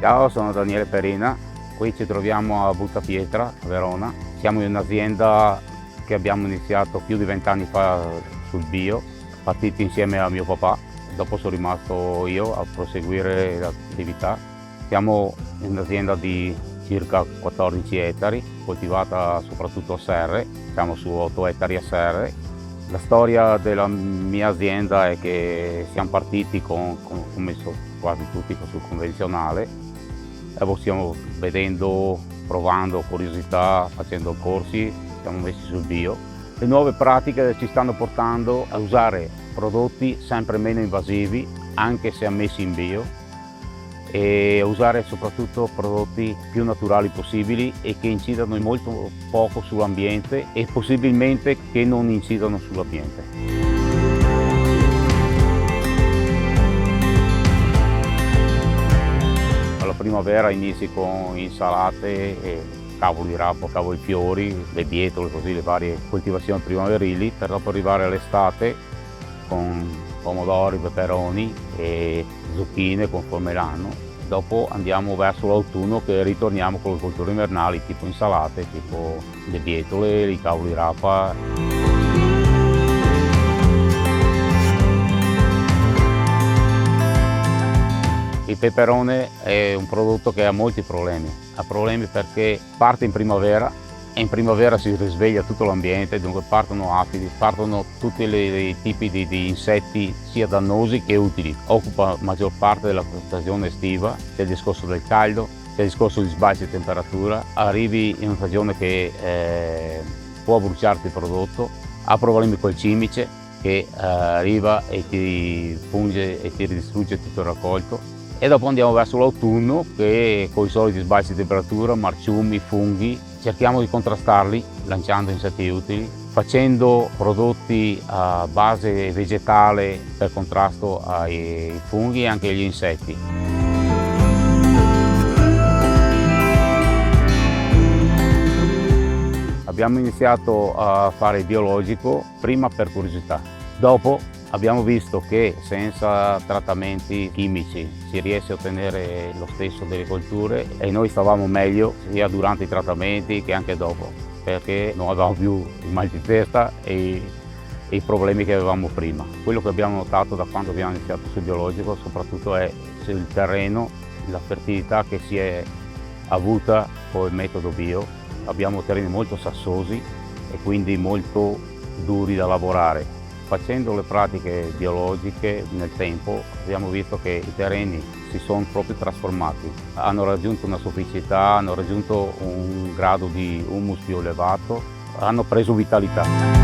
Ciao, sono Daniele Perina, qui ci troviamo a Buttapietra, a Verona. Siamo in un'azienda che abbiamo iniziato più di 20 anni fa sul bio, partiti insieme a mio papà, dopo sono rimasto io a proseguire l'attività. Siamo in un'azienda di circa 14 ettari, coltivata soprattutto a serre, siamo su 8 ettari a serre. La storia della mia azienda è che siamo partiti come quasi tutti sul convenzionale, e stiamo vedendo, provando, curiosità, facendo corsi, siamo messi sul bio. Le nuove pratiche ci stanno portando a usare prodotti sempre meno invasivi, anche se ammessi in bio, e usare soprattutto prodotti più naturali possibili e che incidano molto poco sull'ambiente e possibilmente che non incidano sull'ambiente. Alla primavera inizi con insalate, cavoli rapa, cavoli fiori, le bietole, così le varie coltivazioni primaverili, per dopo arrivare all'estate con pomodori, peperoni e zucchine conforme l'anno. Dopo andiamo verso l'autunno che ritorniamo con le colture invernali tipo insalate, tipo le bietole, i cavoli rapa. Il peperone è un prodotto che ha molti problemi. Ha problemi perché parte in primavera e in primavera si risveglia tutto l'ambiente, dunque partono afidi, partono tutti i tipi di insetti sia dannosi che utili. Occupa la maggior parte della stagione estiva, c'è il discorso del caldo, c'è il discorso di sbalzi di temperatura, arrivi in una stagione che può bruciarti il prodotto, ha problemi col cimice che arriva e ti punge e ti distrugge tutto il raccolto. E dopo andiamo verso l'autunno che con i soliti sbalzi di temperatura, marciumi, funghi, cerchiamo di contrastarli lanciando insetti utili, facendo prodotti a base vegetale per contrasto ai funghi e anche agli insetti. Abbiamo iniziato a fare il biologico prima per curiosità, dopo abbiamo visto che senza trattamenti chimici si riesce a ottenere lo stesso delle colture e noi stavamo meglio sia durante i trattamenti che anche dopo, perché non avevamo più il mal di testa e i problemi che avevamo prima. Quello che abbiamo notato da quando abbiamo iniziato sul biologico soprattutto è il terreno, la fertilità che si è avuta con il metodo bio. Abbiamo terreni molto sassosi e quindi molto duri da lavorare. Facendo le pratiche biologiche nel tempo abbiamo visto che i terreni si sono proprio trasformati, hanno raggiunto una sofficità, hanno raggiunto un grado di humus più elevato, hanno preso vitalità.